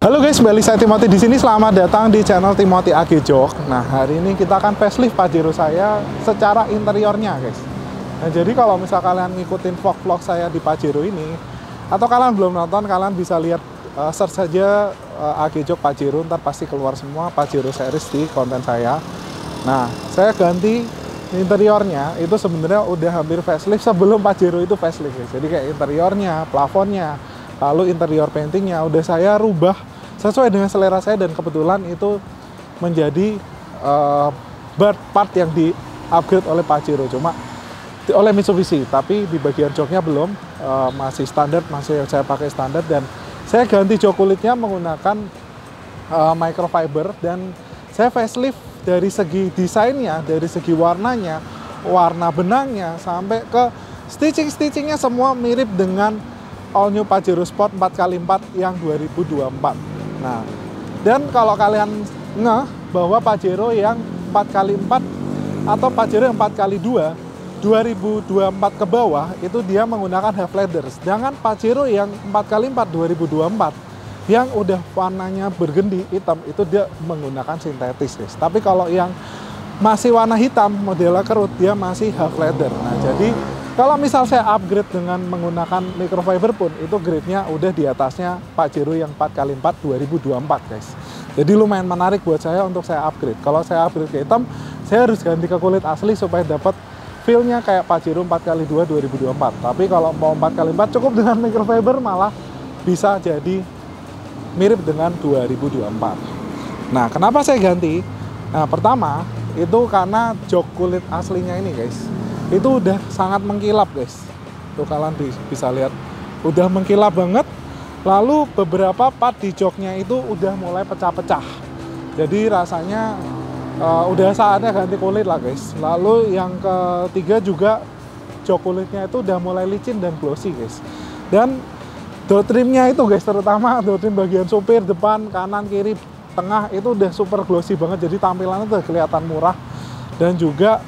Halo guys, kembali saya Timothy di sini. Selamat datang di channel Timothy AG Jok. Nah, hari ini kita akan facelift Pajero saya secara interiornya, guys. Nah, jadi kalau misal kalian ngikutin vlog-vlog saya di Pajero ini, atau kalian belum nonton, kalian bisa lihat search saja AG Jok Pajero, ntar pasti keluar semua Pajero series di konten saya. Nah, saya ganti interiornya itu sebenarnya udah hampir facelift sebelum Pajero itu facelift, guys. Jadi kayak interiornya, plafonnya, lalu interior paintingnya udah saya rubah sesuai dengan selera saya, dan kebetulan itu menjadi part yang di upgrade oleh Pajero, cuma oleh Mitsubishi, tapi di bagian joknya belum, masih standar, masih saya pakai standar. Dan saya ganti jok kulitnya menggunakan microfiber, dan saya facelift dari segi desainnya, dari segi warnanya, warna benangnya, sampai ke stitchingnya semua mirip dengan all new Pajero Sport 4x4 yang 2024. Nah, dan kalau kalian ngeh bahwa Pajero yang 4x4 atau Pajero yang 4x2 2024 ke bawah itu dia menggunakan half leather, sedangkan Pajero yang 4x4 2024 yang udah warnanya bergendi hitam itu dia menggunakan sintetis, guys. Tapi kalau yang masih warna hitam modelnya kerut dia masih half leather. Nah, jadi kalau misal saya upgrade dengan menggunakan microfiber pun, itu grade-nya udah di atasnya Pajero yang 4x4 2024, guys. Jadi lumayan menarik buat saya untuk saya upgrade. Kalau saya upgrade ke hitam, saya harus ganti ke kulit asli supaya dapat feel-nya kayak Pajero 4x2 2024. Tapi kalau mau 4x4 cukup dengan microfiber, malah bisa jadi mirip dengan 2024. Nah, kenapa saya ganti? Nah, pertama, itu karena jok kulit aslinya ini, guys, itu udah sangat mengkilap, guys. Tuh kalian bisa lihat udah mengkilap banget. Lalu beberapa part di joknya itu udah mulai pecah-pecah. Jadi rasanya udah saatnya ganti kulit lah, guys. Lalu yang ketiga juga jok kulitnya itu udah mulai licin dan glossy, guys. Dan door trimnya itu, guys, terutama door trim bagian supir, depan, kanan, kiri, tengah itu udah super glossy banget. Jadi tampilannya tuh kelihatan murah, dan juga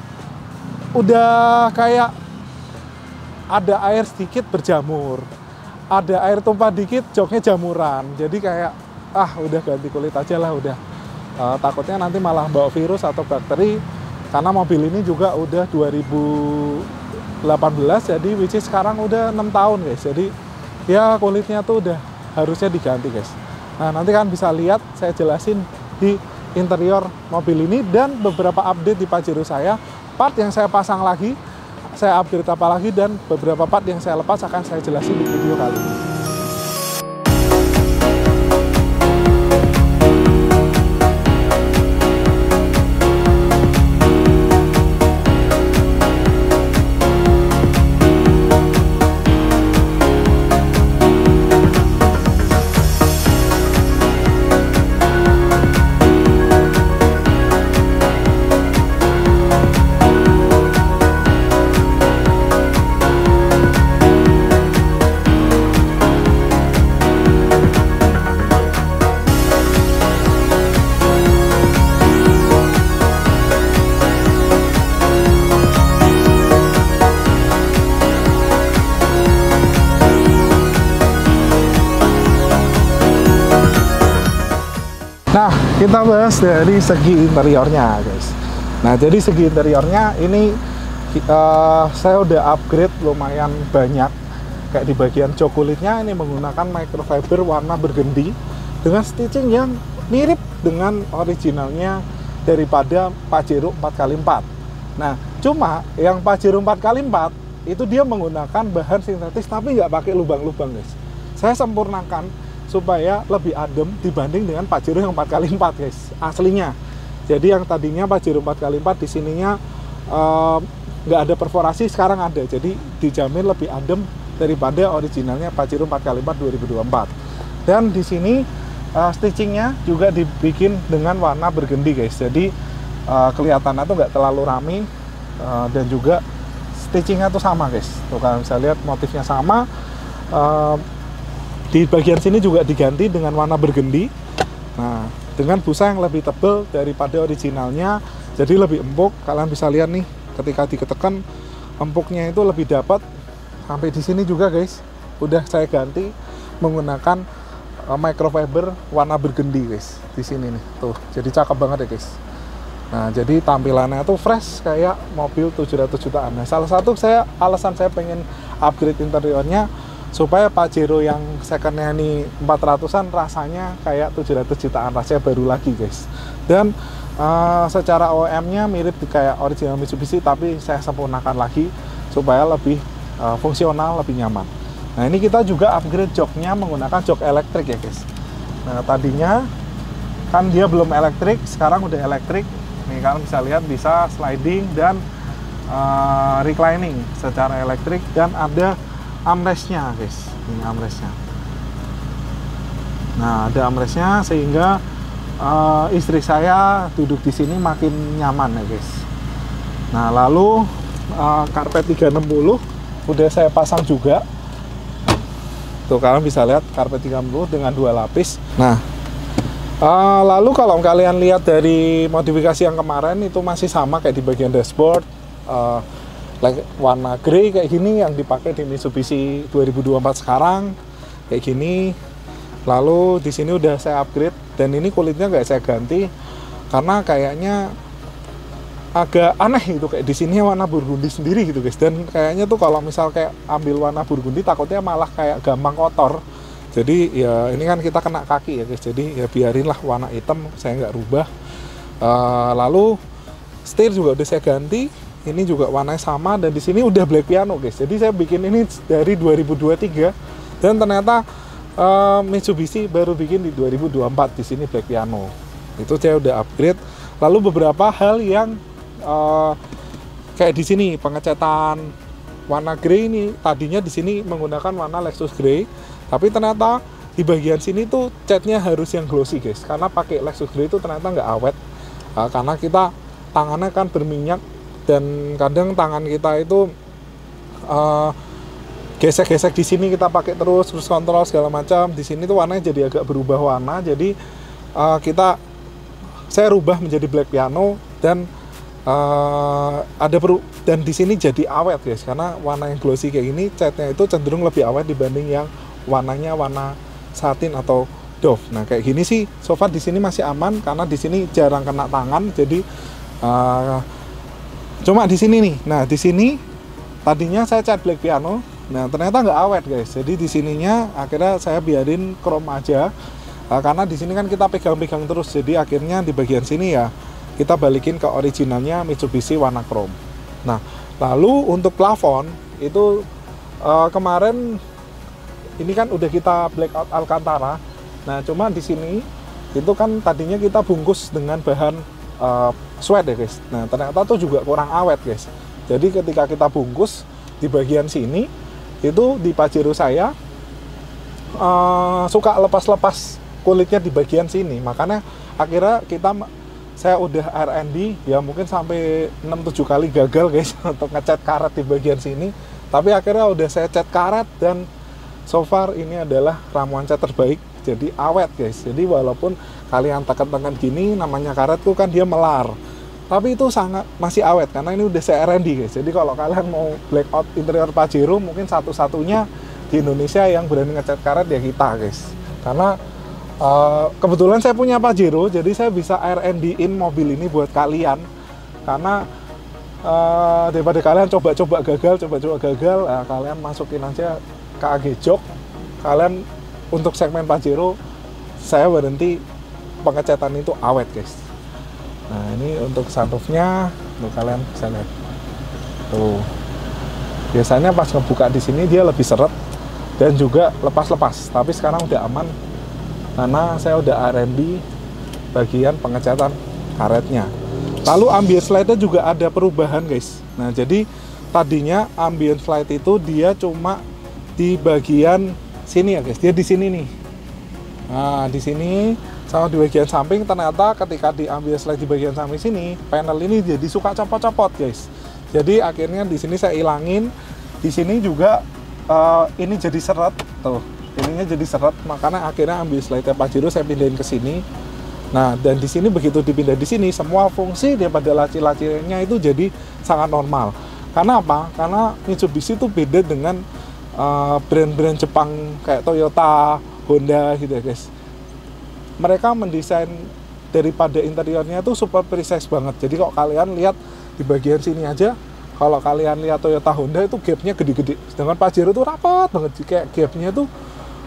udah kayak ada air sedikit berjamur, ada air tumpah dikit joknya jamuran. Jadi kayak udah ganti kulit aja lah, udah takutnya nanti malah bawa virus atau bakteri, karena mobil ini juga udah 2018, jadi which is sekarang udah 6 tahun, guys. Jadi ya kulitnya tuh udah harusnya diganti, guys. Nah, nanti kan bisa lihat saya jelasin di interior mobil ini dan beberapa update di Pajero saya. Part yang saya pasang lagi, saya upgrade apa lagi, dan beberapa part yang saya lepas akan saya jelasin di video kali ini. Nah, kita bahas dari segi interiornya, guys. Nah, jadi segi interiornya ini saya udah upgrade lumayan banyak. Kayak di bagian jok kulitnya ini menggunakan microfiber warna bergendi dengan stitching yang mirip dengan originalnya daripada Pajero 4x4. Nah, cuma yang Pajero 4x4 itu dia menggunakan bahan sintetis tapi nggak pakai lubang-lubang, guys. Saya sempurnakan supaya lebih adem dibanding dengan Pajero yang 4x4, guys, aslinya. Jadi yang tadinya Pajero 4x4 di sininya nggak ada perforasi, sekarang ada. Jadi dijamin lebih adem daripada originalnya Pajero 4x4 2024. Dan di sini stitchingnya juga dibikin dengan warna bergendi, guys. Jadi kelihatannya tuh nggak terlalu rame, dan juga stitchingnya tuh sama, guys. Tuh kalian bisa lihat motifnya sama. Di bagian sini juga diganti dengan warna bergendi. Nah, dengan busa yang lebih tebal daripada originalnya, jadi lebih empuk. Kalian bisa lihat nih, ketika diketekan empuknya itu lebih dapat. Sampai di sini juga, guys, udah saya ganti menggunakan microfiber warna burgundy guys di sini nih tuh, jadi cakep banget ya guys. Nah jadi tampilannya tuh fresh kayak mobil 700 jutaan. Nah salah satu alasan saya pengen upgrade interiornya supaya Pajero yang secondnya ini 400-an rasanya kayak 700 jutaan, rasanya baru lagi guys. Dan secara OEM-nya mirip kayak original Mitsubishi, tapi saya sempurnakan lagi supaya lebih fungsional, lebih nyaman. Nah ini kita juga upgrade joknya menggunakan jok elektrik ya guys. Nah tadinya kan dia belum elektrik, sekarang udah elektrik. Nih kalian bisa lihat bisa sliding dan reclining secara elektrik, dan ada armrestnya guys. Ini armrestnya. Nah ada armrestnya sehingga istri saya duduk di sini makin nyaman ya guys. Nah lalu karpet 360 udah saya pasang juga. Tuh kalian bisa lihat karpet 360 dengan 2 lapis. Nah lalu kalau kalian lihat dari modifikasi yang kemarin itu masih sama kayak di bagian dashboard, warna grey kayak gini yang dipakai di Mitsubishi 2024 sekarang kayak gini. Lalu di sini udah saya upgrade, dan ini kulitnya nggak saya ganti karena kayaknya agak aneh gitu, kayak di sini warna burgundi sendiri gitu guys. Dan kayaknya tuh kalau misal kayak ambil warna burgundi takutnya malah kayak gampang kotor. Jadi ya ini kan kita kena kaki ya guys, jadi ya biarinlah warna hitam, saya nggak rubah. Lalu setir juga udah saya ganti, ini juga warnanya sama, dan di sini udah black piano guys. Jadi saya bikin ini dari 2023 dan ternyata Mitsubishi baru bikin di 2024 di sini black piano. Itu saya udah upgrade. Lalu beberapa hal yang kayak di sini pengecatan warna grey ini, tadinya di sini menggunakan warna Lexus Grey, tapi ternyata di bagian sini tuh catnya harus yang glossy guys, karena pakai Lexus Grey itu ternyata nggak awet, karena kita tangannya kan berminyak, dan kadang tangan kita itu gesek-gesek di sini kita pakai terus kontrol segala macam. Di sini tuh warnanya jadi agak berubah warna, jadi saya rubah menjadi black piano, dan dan di sini jadi awet guys, karena warna yang glossy kayak gini catnya itu cenderung lebih awet dibanding yang warnanya warna satin atau doff. Nah kayak gini sih so far di sini masih aman, karena di sini jarang kena tangan. Jadi cuma di sini nih. Nah di sini tadinya saya cat black piano, nah ternyata nggak awet guys. Jadi di sininya akhirnya saya biarin chrome aja, karena di sini kan kita pegang-pegang terus. Jadi akhirnya di bagian sini ya kita balikin ke originalnya Mitsubishi warna chrome. Nah lalu untuk plafon itu kemarin ini kan udah kita blackout Alcantara. Nah cuma di sini itu kan tadinya kita bungkus dengan bahan suede ya guys. Nah ternyata tuh juga kurang awet guys. Jadi ketika kita bungkus di bagian sini itu di Pajero saya suka lepas-lepas kulitnya di bagian sini. Makanya akhirnya saya udah R&D ya mungkin sampai 6-7 kali gagal guys untuk ngecat karet di bagian sini. Tapi akhirnya udah saya cat karet, dan so far ini adalah ramuan cat terbaik, jadi awet guys. Jadi walaupun kalian tekan-tekan gini, namanya karet tuh kan dia melar, tapi itu masih awet karena ini udah saya R&D guys. Jadi kalau kalian mau blackout interior Pajero, mungkin satu-satunya di Indonesia yang berani ngecat karet ya kita guys. Karena kebetulan saya punya Pajero, jadi saya bisa R&D-in mobil ini buat kalian. Karena daripada kalian coba-coba gagal, kalian masukin aja ke AG Jok. Kalian untuk segmen Pajero saya berhenti pengecatan itu awet guys. Nah ini untuk sunroofnya, tuh kalian bisa lihat tuh, biasanya pas ngebuka di sini dia lebih seret dan juga lepas-lepas, tapi sekarang udah aman karena saya udah R&D bagian pengecatan karetnya. Lalu ambient slide-nya juga ada perubahan guys. Nah jadi tadinya ambient slide itu dia cuma di bagian sini ya guys, dia di sini nih. Nah di sini sama di bagian samping, ternyata ketika diambil slide di bagian samping sini, panel ini jadi suka copot-copot guys. Jadi akhirnya di sini saya ilangin. Di sini juga ini jadi seret tuh, ininya jadi seret, makanya akhirnya ambil slide Pajero saya pindahin ke sini. Nah dan di sini begitu dipindah di sini, semua fungsi daripada laci-lacinya itu jadi sangat normal. Karena apa? Karena Mitsubishi itu beda dengan brand-brand Jepang kayak Toyota, Honda gitu ya guys. Mereka mendesain daripada interiornya tuh super precise banget. Jadi kalau kalian lihat di bagian sini aja, kalau kalian lihat Toyota Honda itu gapnya gede-gede, sedangkan Pajero tuh rapat banget, kayak gapnya tuh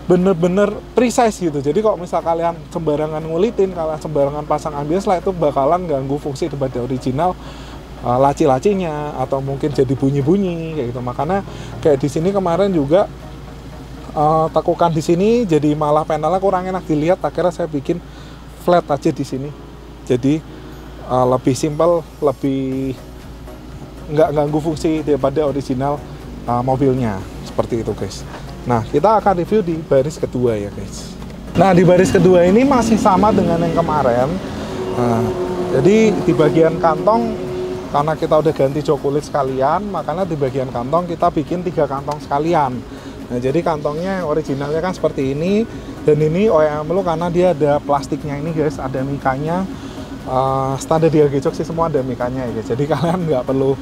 bener-bener precise gitu. Jadi kalau misal kalian sembarangan ngulitin, kalian sembarangan pasang ambience light, itu bakalan ganggu fungsi daripada original, laci-lacinya atau mungkin jadi bunyi-bunyi kayak gitu. Makanya kayak di sini kemarin juga tekukan di sini jadi malah panelnya kurang enak dilihat. Akhirnya saya bikin flat aja di sini. Jadi lebih simple, lebih nggak ganggu fungsi daripada original mobilnya. Seperti itu guys. Nah, kita akan review di baris kedua ya guys. Nah, di baris kedua ini masih sama dengan yang kemarin. Jadi di bagian kantong, karena kita udah ganti jok kulit sekalian, makanya di bagian kantong kita bikin 3 kantong sekalian. Nah, jadi kantongnya originalnya kan seperti ini, dan ini OEM lu karena dia ada plastiknya ini guys, ada mikanya. Standar di Agijok sih semua ada mikanya ya guys. Jadi kalian nggak perlu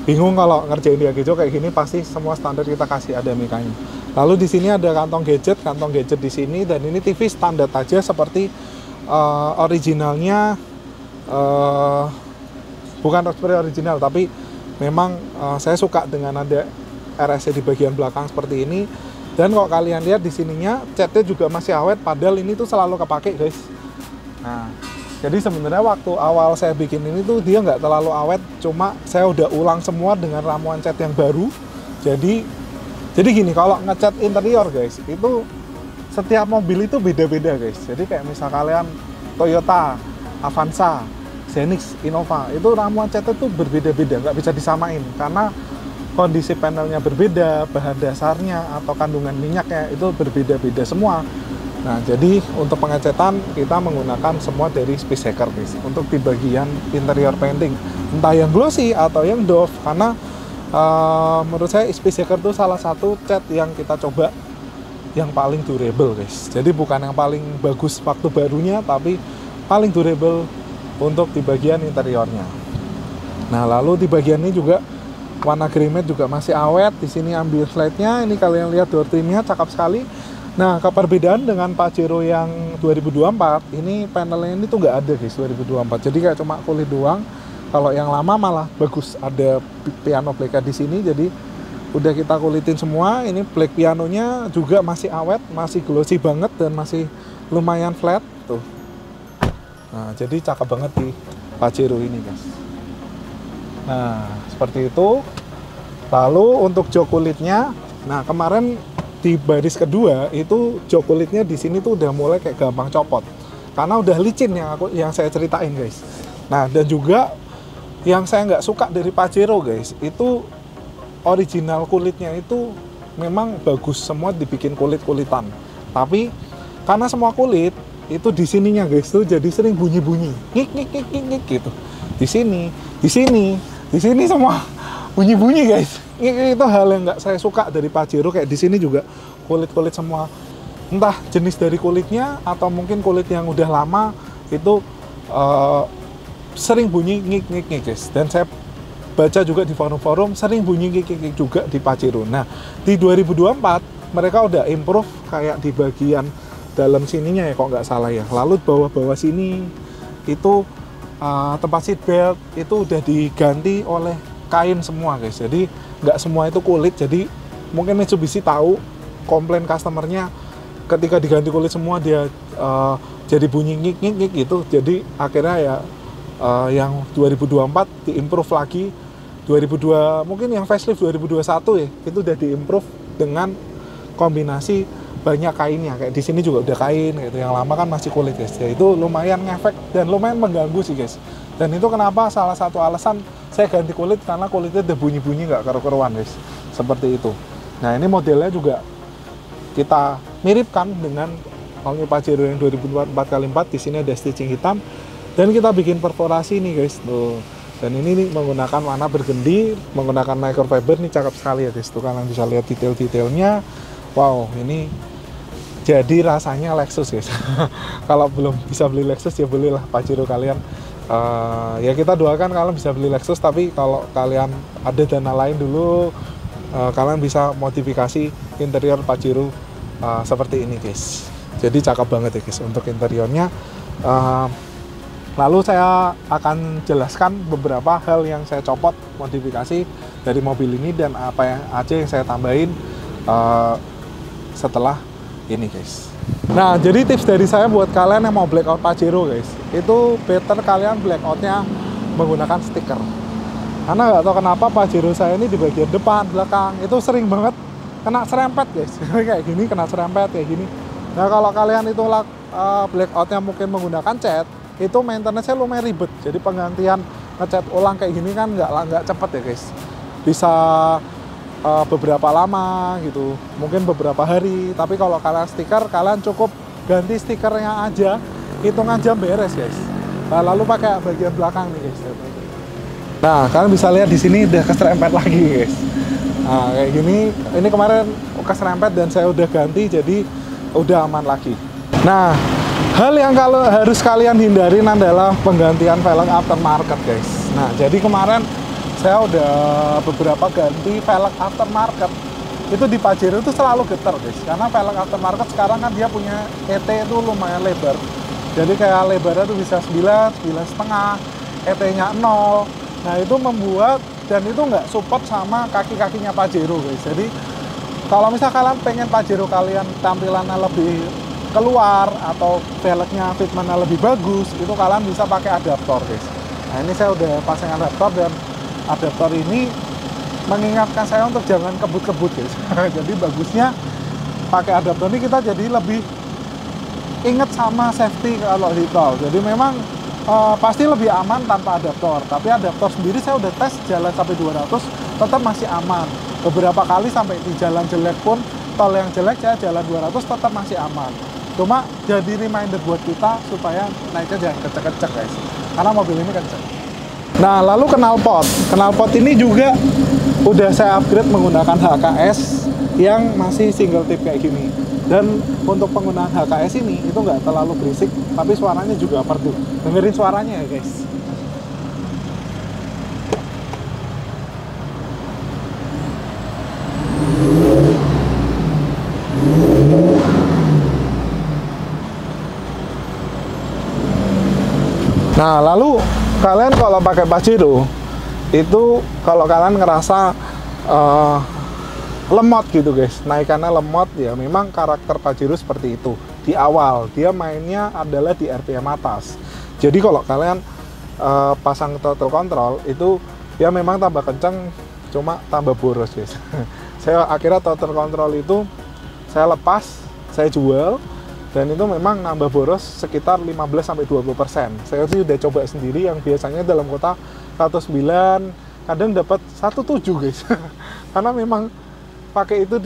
bingung kalau ngerjain di Agijok kayak gini, pasti semua standar kita kasih ada mikanya. Lalu di sini ada kantong gadget di sini, dan ini TV standar aja seperti originalnya, bukan seperti original, tapi memang saya suka dengan ada RSC di bagian belakang seperti ini. Dan kalau kalian lihat di sininya catnya juga masih awet, padahal ini tuh selalu kepake guys. Nah, jadi sebenarnya waktu awal saya bikin ini tuh dia nggak terlalu awet, cuma saya udah ulang semua dengan ramuan cat yang baru. Jadi gini, kalau ngecat interior guys, itu setiap mobil itu beda-beda guys. Jadi kayak misal kalian Toyota, Avanza, Zenix, Innova, itu ramuan catnya tuh berbeda-beda, nggak bisa disamain karena kondisi panelnya berbeda, bahan dasarnya atau kandungan minyaknya itu berbeda-beda semua. Nah, jadi untuk pengecatan kita menggunakan semua dari Spyceker guys, untuk di bagian interior painting, entah yang glossy atau yang doff, karena menurut saya Spyceker itu salah satu cat yang kita coba yang paling durable guys. Jadi bukan yang paling bagus waktu barunya, tapi paling durable untuk di bagian interiornya. Nah, lalu di bagian ini juga warna grey matte juga masih awet. Di sini ambience light-nya, ini kalian lihat door trim-nya cakep sekali. Nah, perbedaan dengan Pajero yang 2024, ini panelnya ini tuh nggak ada guys 2024. Jadi kayak cuma kulit doang. Kalau yang lama malah bagus, ada piano black di sini. Jadi udah kita kulitin semua. Ini black pianonya juga masih awet, masih glossy banget dan masih lumayan flat tuh. Nah, jadi cakep banget di Pajero ini guys. Nah, seperti itu. Lalu untuk jok kulitnya, nah kemarin di baris kedua itu jok kulitnya di sini tuh udah mulai kayak gampang copot karena udah licin yang saya ceritain guys. Nah, dan juga yang saya nggak suka dari Pajero guys, itu original kulitnya itu memang bagus semua dibikin kulit-kulitan, tapi karena semua kulit itu di sininya guys tuh jadi sering bunyi-bunyi ngik gitu. Di sini semua bunyi-bunyi guys. Itu hal yang nggak saya suka dari Pajero. Kayak di sini juga kulit-kulit semua, entah jenis dari kulitnya atau mungkin kulit yang udah lama itu sering bunyi ngik guys. Dan saya baca juga di forum-forum sering bunyi ngik juga di Pajero. Nah, di 2024 mereka udah improve kayak di bagian dalam sininya ya, kok nggak salah ya. Lalu bawah-bawah sini itu tempat seat belt itu udah diganti oleh kain semua guys. Jadi nggak semua itu kulit. Jadi mungkin Mitsubishi tahu komplain customernya ketika diganti kulit semua dia jadi bunyi ngik gitu. Jadi akhirnya ya yang 2024 diimprove lagi. 2002 mungkin yang facelift 2021 ya, itu udah diimprove dengan kombinasi banyak kainnya. Kayak di sini juga udah kain gitu. Yang lama kan masih kulit guys. Ya, itu lumayan ngefek dan lumayan mengganggu sih guys. Dan itu kenapa salah satu alasan saya ganti kulit, karena kulitnya udah bunyi-bunyi nggak keru-keruan guys. Seperti itu. Nah, ini modelnya juga kita miripkan dengan all new Pajero yang 2004x4. Di sini ada stitching hitam dan kita bikin perforasi nih guys tuh. Dan ini nih menggunakan warna burgundy, menggunakan microfiber, nih cakep sekali ya guys. Tuh kalian bisa lihat detail-detailnya. Wow, ini jadi rasanya Lexus guys. Kalau belum bisa beli Lexus ya belilah Pajero kalian. Ya kita doakan kalian bisa beli Lexus, tapi kalau kalian ada dana lain dulu, kalian bisa modifikasi interior Pajero seperti ini guys. Jadi cakep banget ya guys untuk interiornya. Lalu saya akan jelaskan beberapa hal yang saya copot modifikasi dari mobil ini dan apa yang aja yang saya tambahin setelah ini guys. Nah, jadi tips dari saya buat kalian yang mau blackout Pajero guys, itu better kalian blackoutnya menggunakan stiker. Karena nggak tahu kenapa Pajero saya ini di bagian depan, belakang itu sering banget kena serempet guys. Kayak gini kena serempet kayak gini. Nah, kalau kalian itu blackoutnya mungkin menggunakan cat, itu maintenance-nya lumayan ribet. Jadi penggantian ngecat ulang kayak gini kan nggak cepet ya guys. Bisa beberapa lama gitu, mungkin beberapa hari. Tapi kalau kalian stiker, kalian cukup ganti stikernya aja, hitungan jam beres guys. Nah, lalu pakai bagian belakang nih guys. Nah, kalian bisa lihat di sini udah keserempet lagi guys. Nah, kayak gini, ini kemarin keserempet dan saya udah ganti, jadi udah aman lagi. Nah, hal yang kalau harus kalian hindarin adalah penggantian velg aftermarket guys. Nah, jadi kemarin saya udah beberapa ganti velg aftermarket. Itu di Pajero itu selalu getar guys, karena velg aftermarket sekarang kan dia punya ET itu lumayan lebar. Jadi kayak lebarnya tuh bisa 9, 9,5, ET-nya 0. Nah, itu membuat dan itu nggak support sama kaki-kakinya Pajero guys. Jadi kalau misal kalian pengen Pajero kalian tampilannya lebih keluar atau velgnya fitmentnya lebih bagus, itu kalian bisa pakai adaptor guys. Nah, ini saya udah pasang adaptor dan adaptor ini mengingatkan saya untuk jangan kebut-kebut guys. Jadi bagusnya pakai adaptor ini kita jadi lebih inget sama safety kalau di tol. Jadi memang pasti lebih aman tanpa adaptor. Tapi adaptor sendiri saya udah tes jalan sampai 200 tetap masih aman. Beberapa kali sampai di jalan jelek pun, tol yang jelek saya jalan 200 tetap masih aman. Cuma jadi reminder buat kita supaya naiknya jangan kecek-kecek guys, karena mobil ini kenceng. Nah, lalu knalpot. Knalpot ini juga udah saya upgrade menggunakan HKS yang masih single tip kayak gini. Dan untuk penggunaan HKS ini itu nggak terlalu berisik, tapi suaranya juga merdu. Dengerin suaranya ya guys. Nah, lalu kalian kalau pakai Pajero itu kalau kalian ngerasa lemot gitu guys, naikannya lemot, ya memang karakter Pajero seperti itu. Di awal dia mainnya adalah di RPM atas. Jadi kalau kalian pasang throttle control itu ya memang tambah kenceng, cuma tambah boros guys. Saya akhirnya throttle control itu saya lepas, saya jual. Dan itu memang nambah boros sekitar 15-20%. Saya sih udah coba sendiri yang biasanya dalam kota 109, kadang dapat 17 guys. Karena memang pakai itu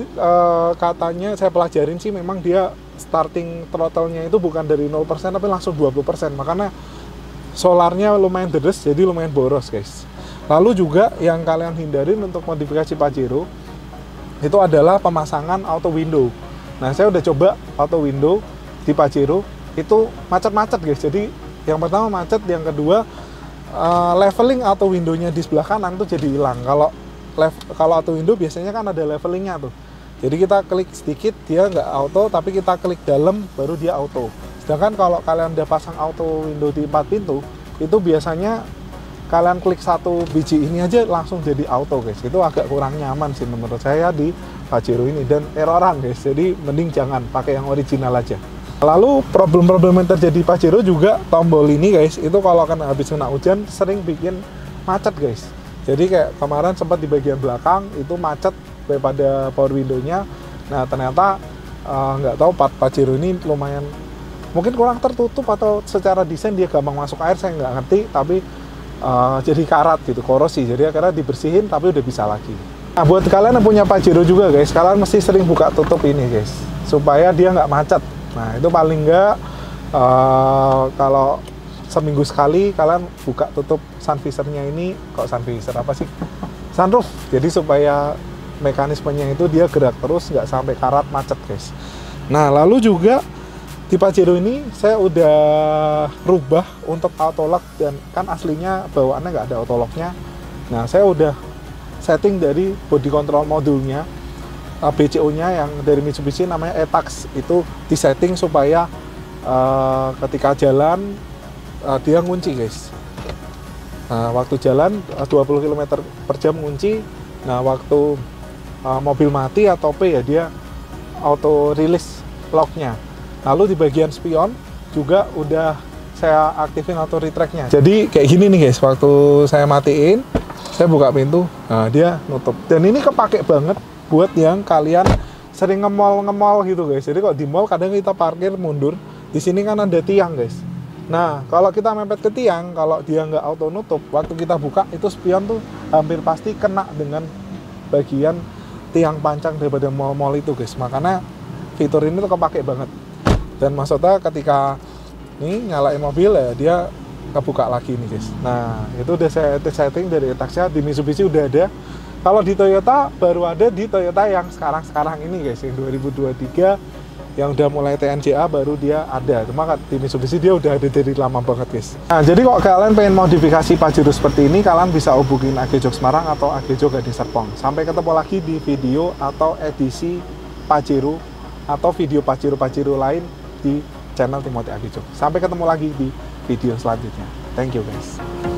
katanya saya pelajarin sih memang dia starting throttle-nya itu bukan dari 0% tapi langsung 20%. Makanya solarnya lumayan deres, jadi lumayan boros guys. Lalu juga yang kalian hindarin untuk modifikasi Pajero itu adalah pemasangan auto window. Nah, saya udah coba auto window di Pajero itu macet-macet guys. Jadi yang pertama macet, yang kedua leveling auto window-nya di sebelah kanan tuh jadi hilang. Kalau auto window biasanya kan ada levelingnya tuh. Jadi kita klik sedikit dia nggak auto, tapi kita klik dalam baru dia auto. Sedangkan kalau kalian udah pasang auto window di 4 pintu, itu biasanya kalian klik satu biji ini aja langsung jadi auto guys. Itu agak kurang nyaman sih menurut saya di Pajero ini dan erroran guys. Jadi mending jangan pakai yang original aja. Lalu problem-problem yang terjadi di Pajero juga tombol ini guys, itu kalau habis kena hujan sering bikin macet guys. Jadi kayak kemarin sempat di bagian belakang itu macet daripada power window-nya. Nah, ternyata nggak tahu Pajero ini lumayan mungkin kurang tertutup atau secara desain dia gampang masuk air, saya nggak ngerti, tapi jadi karat gitu, korosi. Jadi akhirnya dibersihin tapi udah bisa lagi. Nah, buat kalian yang punya Pajero juga guys, kalian mesti sering buka tutup ini guys, supaya dia nggak macet. Nah, itu paling nggak kalau seminggu sekali kalian buka tutup sun visor-nya ini, kok sun visor apa sih? Sunroof. Jadi supaya mekanismenya itu dia gerak terus, nggak sampai karat macet guys. Nah, lalu juga di Pajero ini saya udah rubah untuk auto lock, dan kan aslinya bawaannya nggak ada auto lock-nya. Nah, saya udah setting dari body control modulnya BCO-nya yang dari Mitsubishi namanya E-Tax itu disetting supaya ketika jalan dia ngunci guys. Nah, waktu jalan 20 km per jam ngunci. Nah, waktu mobil mati atau P ya dia auto release locknya. Lalu di bagian spion juga udah saya aktifin auto retract-nya. Jadi kayak gini nih guys, waktu saya matiin, saya buka pintu, nah dia nutup. Dan ini kepake banget buat yang kalian sering nge-mall gitu guys. Jadi kalau di mall kadang kita parkir mundur, di sini kan ada tiang guys. Nah, kalau kita mepet ke tiang, kalau dia nggak auto nutup, waktu kita buka itu spion tuh hampir pasti kena dengan bagian tiang pancang daripada mall-mall itu guys. Makanya fitur ini tuh kepake banget. Dan maksudnya ketika ini nyalain mobil ya dia kebuka lagi nih guys. Nah, itu udah saya setting dari E-Tax-nya, di Mitsubishi udah ada. Kalau di Toyota baru ada di Toyota yang sekarang ini guys, yang 2023 yang udah mulai TNGA baru dia ada. Cuma di Mitsubishi dia udah ada dari lama banget guys. Nah, jadi kalau kalian pengen modifikasi Pajero seperti ini, kalian bisa hubungin AG Jok Semarang atau AG Jok Gading Serpong. Sampai ketemu lagi di video atau edisi Pajero atau video Pajero lain di channel Timothy AG Jok. Sampai ketemu lagi di video selanjutnya. Thank you guys.